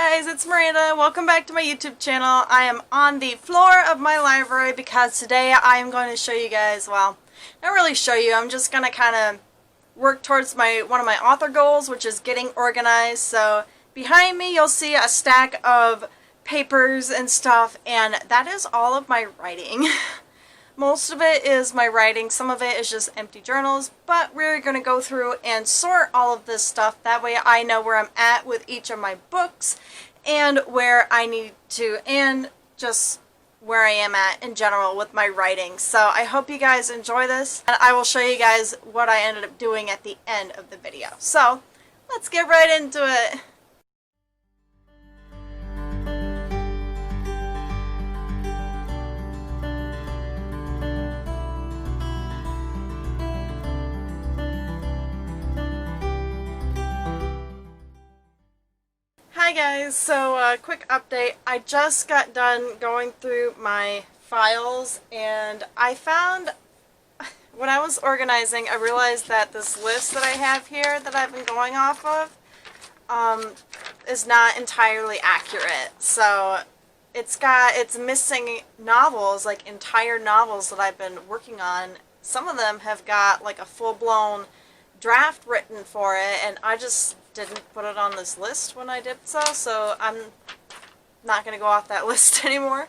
guys, it's Miranda. Welcome back to my YouTube channel. I am on the floor of my library because today I am going to show you guys, well, not really show you, I'm just going to kind of work towards one of my author goals, which is getting organized. So behind me you'll see a stack of papers and stuff, and that is all of my writing. Most of it is my writing, some of it is just empty journals, but we're going to go through and sort all of this stuff. That way I know where I'm at with each of my books and where I need to, and just where I am at in general with my writing. So I hope you guys enjoy this, and I will show you guys what I ended up doing at the end of the video. So let's get right into it. Hi guys, so quick update. I just got done going through my files, and I found, when I was organizing, I realized that this list that I have here that I've been going off of is not entirely accurate. So it's missing novels, like entire novels that I've been working on. Some of them have got like a full-blown draft written for it, and I just didn't put it on this list when I did so I'm not going to go off that list anymore.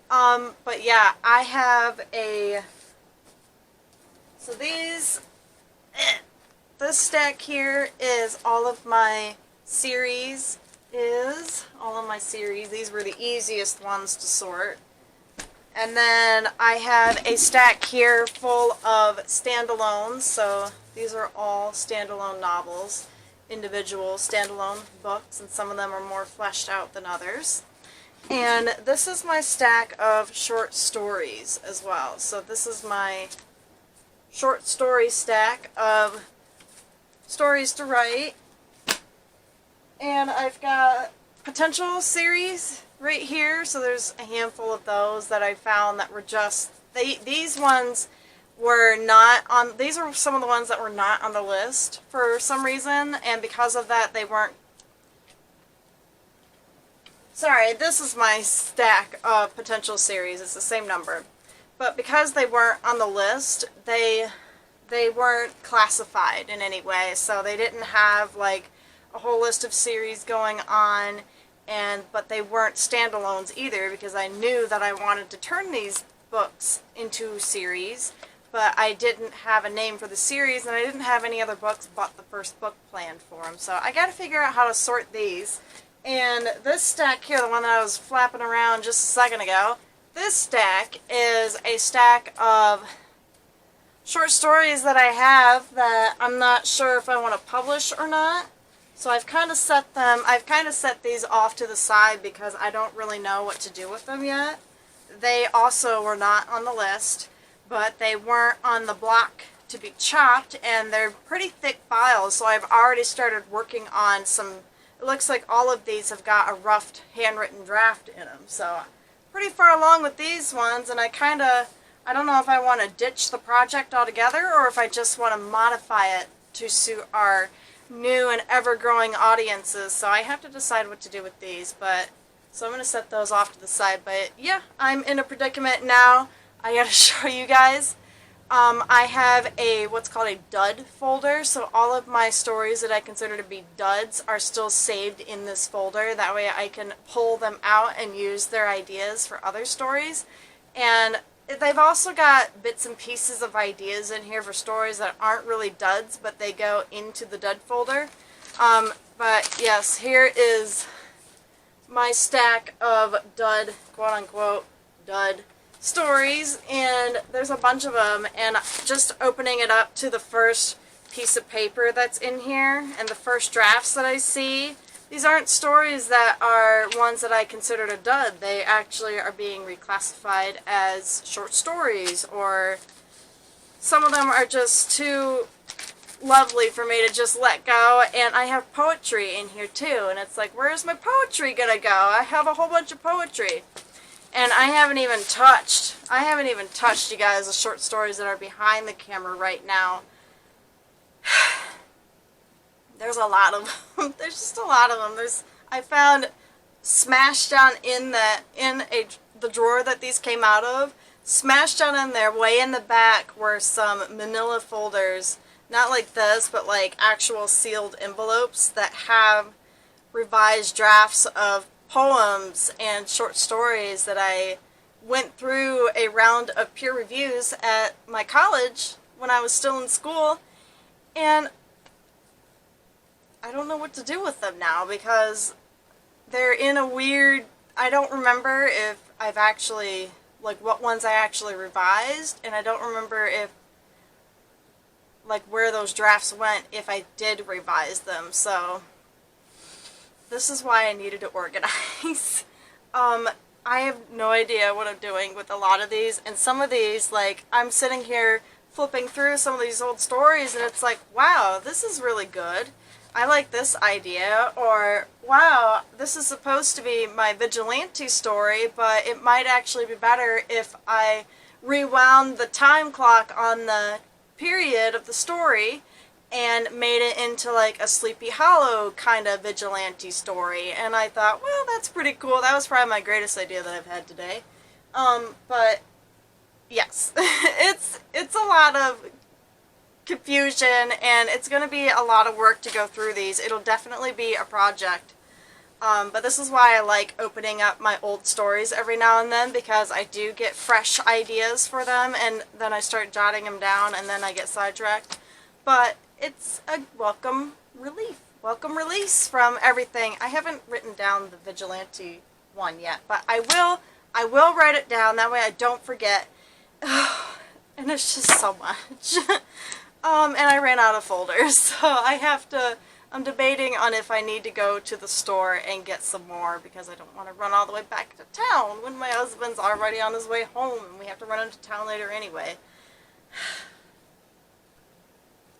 But yeah, I have so this stack here is all of my series, These were the easiest ones to sort. And then I have a stack here full of standalones, so these are all standalone novels, individual standalone books, and some of them are more fleshed out than others. And this is my stack of short stories as well. So this is my short story stack of stories to write. And I've got potential series right here, so there's a handful of those that I found that were just, these ones were not on, these are some of the ones that were not on the list for some reason, and because of that they weren't, sorry, this is my stack of potential series, it's the same number, but because they weren't on the list, they weren't classified in any way, so they didn't have like a whole list of series going on, but they weren't standalones either, because I knew that I wanted to turn these books into series, but I didn't have a name for the series, and I didn't have any other books but the first book planned for them. So I got to figure out how to sort these. And this stack here, the one that I was flapping around just a second ago, this stack is a stack of short stories that I have that I'm not sure if I want to publish or not. So I've kind of set these off to the side because I don't really know what to do with them yet. They also were not on the list, but they weren't on the block to be chopped, and they're pretty thick files, so I've already started working on some. It looks like all of these have got a rough handwritten draft in them, so pretty far along with these ones, and I don't know if I want to ditch the project altogether or if I just want to modify it to suit our new and ever-growing audiences, so I have to decide what to do with these. But so I'm going to set those off to the side. But yeah, I'm in a predicament now. I gotta show you guys. I have what's called a dud folder, so all of my stories that I consider to be duds are still saved in this folder. That way I can pull them out and use their ideas for other stories. And they've also got bits and pieces of ideas in here for stories that aren't really duds, but they go into the dud folder. But yes, here is my stack of dud, quote-unquote, dud stories, and there's a bunch of them, and just opening it up to the first piece of paper that's in here, and the first drafts that I see, these aren't stories that are ones that I considered a dud. They actually are being reclassified as short stories, or some of them are just too lovely for me to just let go. And I have poetry in here too, and it's like, where's my poetry gonna go? I have a whole bunch of poetry, and I haven't even touched, you guys, the short stories that are behind the camera right now. There's a lot of them. There's just a lot of them. I found smashed down in the drawer that these came out of. Smashed down in there, way in the back, were some manila folders, not like this, but like actual sealed envelopes that have revised drafts of poems and short stories that I went through a round of peer reviews at my college when I was still in school, and I don't know what to do with them now because they're in a weird, I don't remember if I've actually, like what ones I actually revised, and I don't remember if, like where those drafts went if I did revise them, so this is why I needed to organize. I have no idea what I'm doing with a lot of these, and some of these, like, I'm sitting here flipping through some of these old stories and it's like, wow, this is really good. I like this idea, or wow, this is supposed to be my vigilante story, but it might actually be better if I rewound the time clock on the period of the story and made it into like a Sleepy Hollow kind of vigilante story. And I thought, well, that's pretty cool. That was probably my greatest idea that I've had today. But yes, it's a lot of confusion, and it's going to be a lot of work to go through these. It'll definitely be a project. But this is why I like opening up my old stories every now and then, because I do get fresh ideas for them, and then I start jotting them down, and then I get sidetracked. But it's a welcome release from everything. I haven't written down the vigilante one yet, but I will write it down, that way I don't forget. And it's just so much. And I ran out of folders, so I'm debating on if I need to go to the store and get some more, because I don't want to run all the way back to town when my husband's already on his way home and we have to run into town later anyway.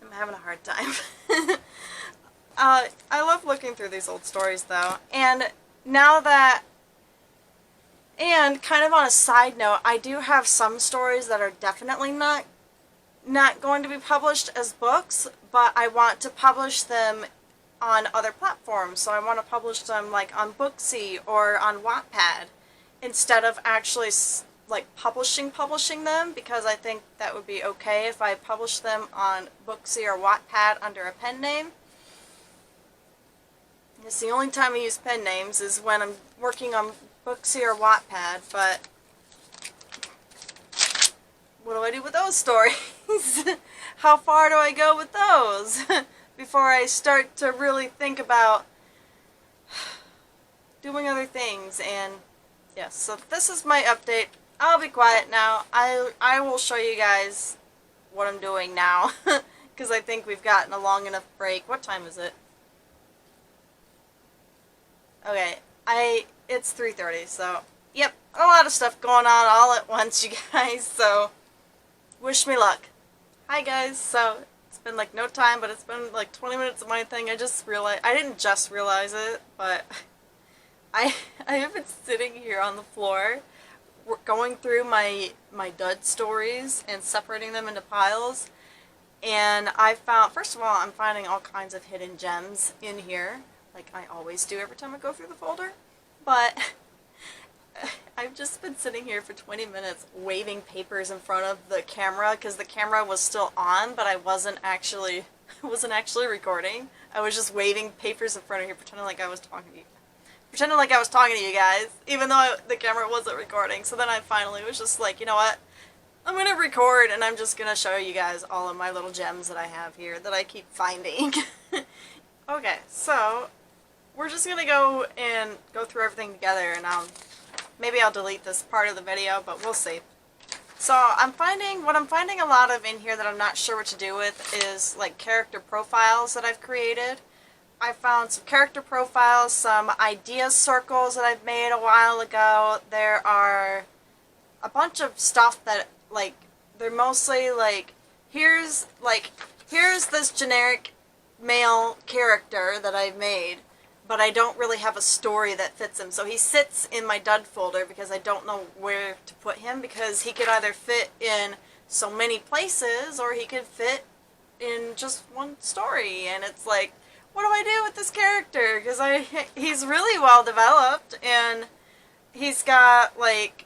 I'm having a hard time. I love looking through these old stories though, and kind of on a side note, I do have some stories that are definitely not going to be published as books, but I want to publish them on other platforms. So I want to publish them like on Booksy or on Wattpad instead of actually like publishing them, because I think that would be okay if I publish them on Booksy or Wattpad under a pen name. It's the only time I use pen names is when I'm working on Booksy or Wattpad, but what do I do with those stories? How far do I go with those before I start to really think about doing other things? And yes, so this is my update. I'll be quiet now. I will show you guys what I'm doing now, because I think we've gotten a long enough break. What time is it? Okay, it's 3:30, so yep, a lot of stuff going on all at once, you guys, so wish me luck. Hi guys, so it's been like no time, but it's been like 20 minutes of my thing. I didn't just realize it, but I have been sitting here on the floor going through my dud stories and separating them into piles, and I found, first of all, I'm finding all kinds of hidden gems in here, like I always do every time I go through the folder, but I've just been sitting here for 20 minutes waving papers in front of the camera, because the camera was still on, but I wasn't actually recording. I was just waving papers in front of here, pretending like I was talking to you guys, even though the camera wasn't recording. So then I finally was just like, you know what? I'm going to record, and I'm just going to show you guys all of my little gems that I have here that I keep finding. Okay, so we're just going to go through everything together, and maybe I'll delete this part of the video, but we'll see. So what I'm finding a lot of in here that I'm not sure what to do with is like character profiles that I've created. I found some character profiles, some idea circles that I've made a while ago. There are a bunch of stuff that, like, they're mostly like, here's this generic male character that I've made, but I don't really have a story that fits him. So he sits in my dud folder because I don't know where to put him, because he could either fit in so many places or he could fit in just one story. And it's like, what do I do with this character? Because he's really well developed, and he's got, like,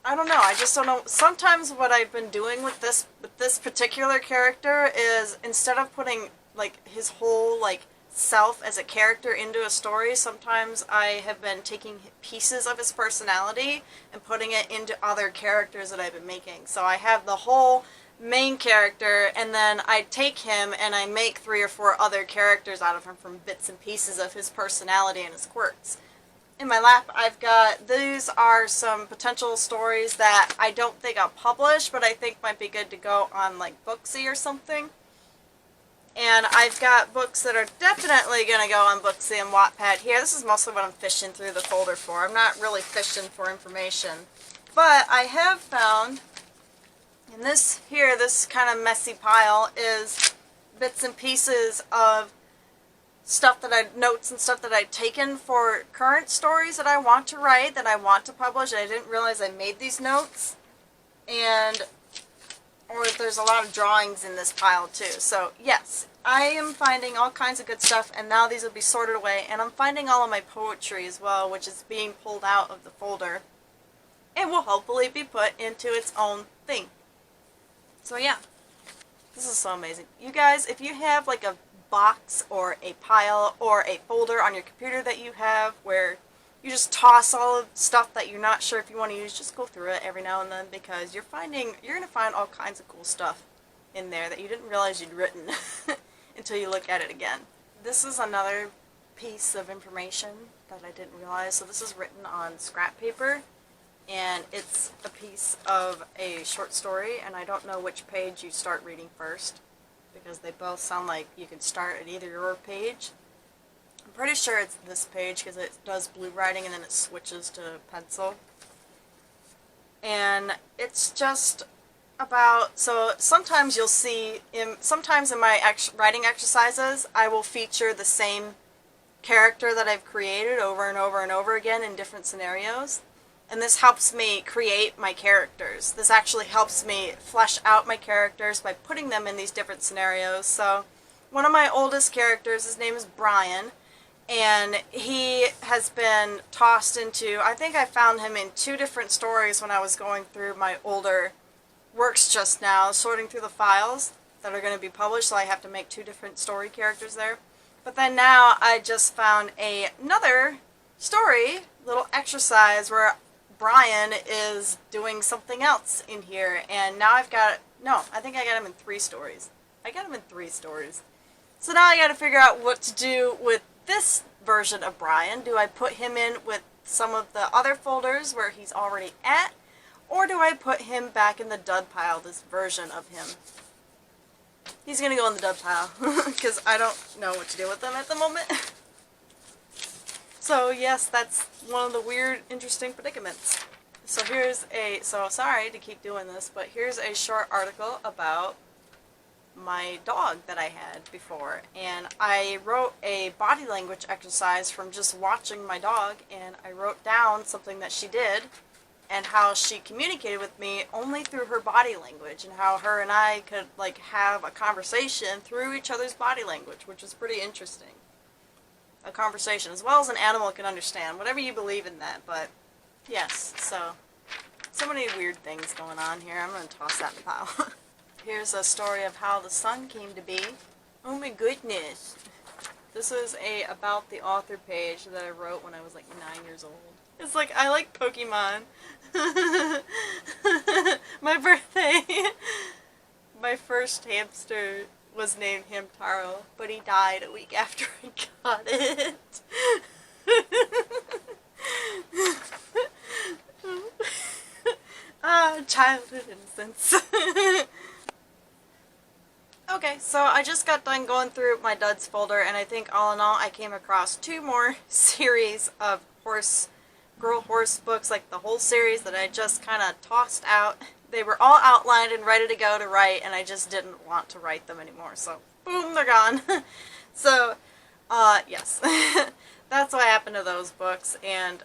I don't know, I just don't know. Sometimes what I've been doing with this particular character is, instead of putting, like, his whole, like, self as a character into a story, sometimes I have been taking pieces of his personality and putting it into other characters that I've been making. So I have the whole main character, and then I take him and I make 3 or 4 other characters out of him from bits and pieces of his personality and his quirks. In my lap, I've got, these are some potential stories that I don't think I'll publish, but I think might be good to go on, like, Booksy or something. And I've got books that are definitely going to go on Booksy and Wattpad here. This is mostly what I'm fishing through the folder for. I'm not really fishing for information. But I have found, in this here, this kind of messy pile, is bits and pieces of stuff that notes and stuff that I'd taken for current stories that I want to write, that I want to publish. I didn't realize I made these notes. And, or there's a lot of drawings in this pile too. So, yes, I am finding all kinds of good stuff, and now these will be sorted away. And I'm finding all of my poetry as well, which is being pulled out of the folder. And will hopefully be put into its own thing. So yeah, this is so amazing. You guys, if you have like a box or a pile or a folder on your computer that you have where you just toss all of stuff that you're not sure if you want to use, just go through it every now and then, because you're going to find all kinds of cool stuff in there that you didn't realize you'd written until you look at it again. This is another piece of information that I didn't realize. So this is written on scrap paper, and it's a piece of a short story, and I don't know which page you start reading first, because they both sound like you can start at either your page. I'm pretty sure it's this page because it does blue writing and then it switches to pencil. And it's just about, so sometimes you'll see, sometimes in my writing exercises, I will feature the same character that I've created over and over and over again in different scenarios. And this helps me create my characters. This actually helps me flesh out my characters by putting them in these different scenarios. So, one of my oldest characters, his name is Brian, and he has been tossed into, I think I found him in 2 different stories when I was going through my older works just now, sorting through the files that are going to be published, so I have to make 2 different story characters there. But then now I just found another story, little exercise, where Brian is doing something else in here, and now I've got, no, I think I got him in 3 stories. I got him in 3 stories. So now I gotta figure out what to do with this version of Brian. Do I put him in with some of the other folders where he's already at, or do I put him back in the dud pile, this version of him? He's gonna go in the dud pile, because I don't know what to do with him at the moment. So yes, that's one of the weird, interesting predicaments. So here's so sorry to keep doing this, but here's a short article about my dog that I had before. And I wrote a body language exercise from just watching my dog, and I wrote down something that she did and how she communicated with me only through her body language, and how her and I could like have a conversation through each other's body language, which is pretty interesting. A conversation, as well as an animal can understand, whatever you believe in that, but yes, so many weird things going on here. I'm going to toss that in the pile. Here's a story of how the sun came to be. Oh my goodness. This is a about the author page that I wrote when I was like 9 years old. It's like, I like Pokemon. My birthday. My first hamster was named Hamtaro, but he died a week after I got it. Childhood innocence. Okay, so I just got done going through my duds folder, and I think all in all I came across 2 more series of girl horse books, like the whole series that I just kind of tossed out. They were all outlined and ready to go to write, and I just didn't want to write them anymore, so boom, they're gone. So, yes, that's what happened to those books, and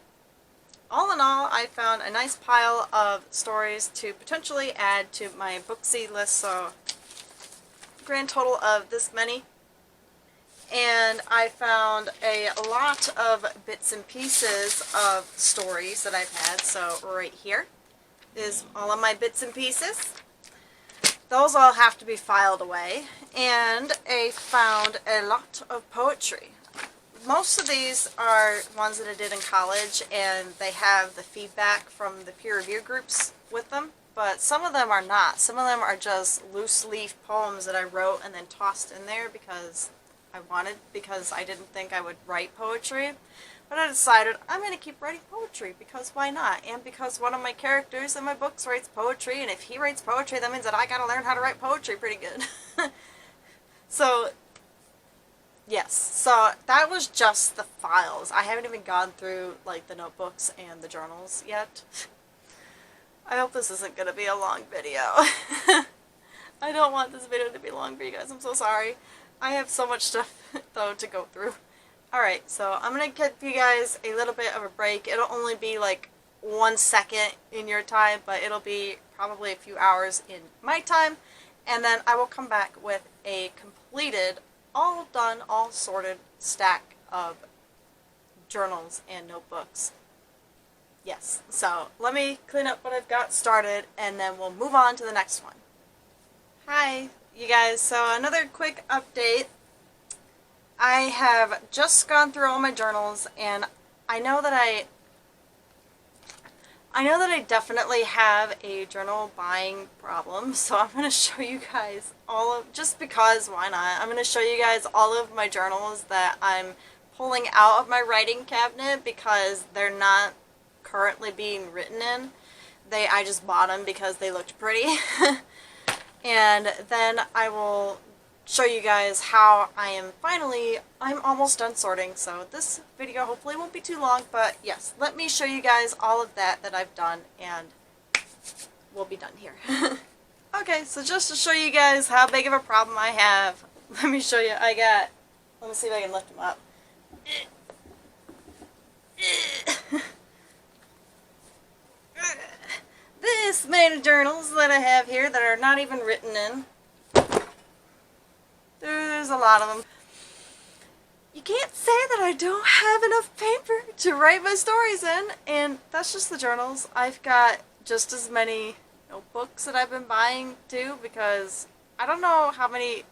all in all, I found a nice pile of stories to potentially add to my Booksy list, so grand total of this many. and I found a lot of bits and pieces of stories that I've had. So right here is all of my bits and pieces. Those all have to be filed away. And I found a lot of poetry. Most of these are ones that I did in college, and they have the feedback from the peer review groups with them. But some of them are not. Some of them are just loose leaf poems that I wrote and then tossed in there because I didn't think I would write poetry. But I decided I'm going to keep writing poetry because why not? And because one of my characters in my books writes poetry, and if he writes poetry, that means that I got to learn how to write poetry pretty good. So, yes. So that was just the files. I haven't even gone through like the notebooks and the journals yet. I hope this isn't going to be a long video. I don't want this video to be long for you guys. I'm so sorry. I have so much stuff, though, to go through. Alright, so I'm going to give you guys a little bit of a break. It'll only be like 1 second in your time, but it'll be probably a few hours in my time. And then I will come back with a completed, all done, all sorted stack of journals and notebooks. Yes, so let me clean up what I've got started, and then we'll move on to the next one. Hi, you guys. So another quick update. I have just gone through all my journals, and I know that I definitely have a journal buying problem, so I'm going to show you guys just because, why not? I'm going to show you guys all of my journals that I'm pulling out of my writing cabinet because they're not currently being written in. I just bought them because they looked pretty. And then I will show you guys how I'm almost done sorting, so this video hopefully won't be too long, but yes, let me show you guys all of that I've done, and we'll be done here. Okay, so just to show you guys how big of a problem I have, let me show you, let me see if I can lift them up. This many journals that I have here that are not even written in. There's a lot of them. You can't say that I don't have enough paper to write my stories in, and that's just the journals. I've got just as many notebooks that I've been buying too, because I don't know how many.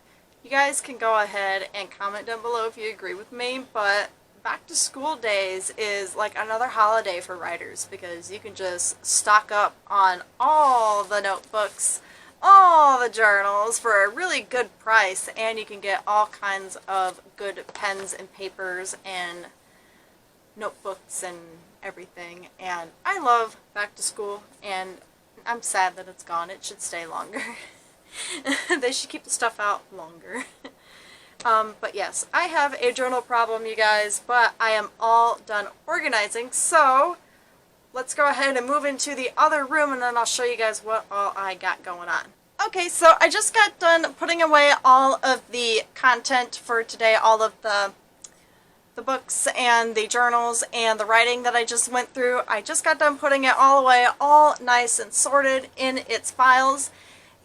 You guys can go ahead and comment down below if you agree with me, but back to school days is like another holiday for writers because you can just stock up on all the notebooks, all the journals for a really good price, and you can get all kinds of good pens and papers and notebooks and everything. And I love back to school, and I'm sad that it's gone. It should stay longer. They should keep the stuff out longer. But yes, I have a journal problem, you guys, but I am all done organizing, so let's go ahead and move into the other room, and then I'll show you guys what all I got going on. Okay, so I just got done putting away all of the content for today, all of the books and the journals and the writing that I just went through. I just got done putting it all away, all nice and sorted in its files,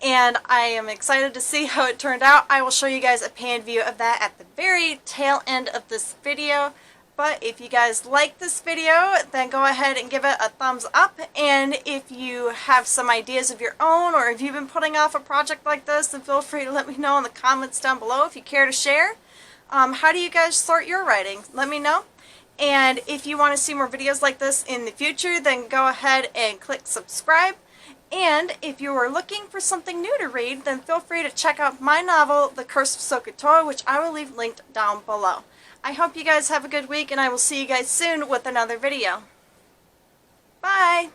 and I am excited to see how it turned out. I will show you guys a pan view of that at the very tail end of this video. But if you guys like this video, then go ahead and give it a thumbs up. And if you have some ideas of your own, or if you've been putting off a project like this, then feel free to let me know in the comments down below if you care to share. How do you guys sort your writing? Let me know. And if you want to see more videos like this in the future, then go ahead and click subscribe. And if you are looking for something new to read, then feel free to check out my novel, The Curse of Sokotoa, which I will leave linked down below. I hope you guys have a good week, and I will see you guys soon with another video. Bye!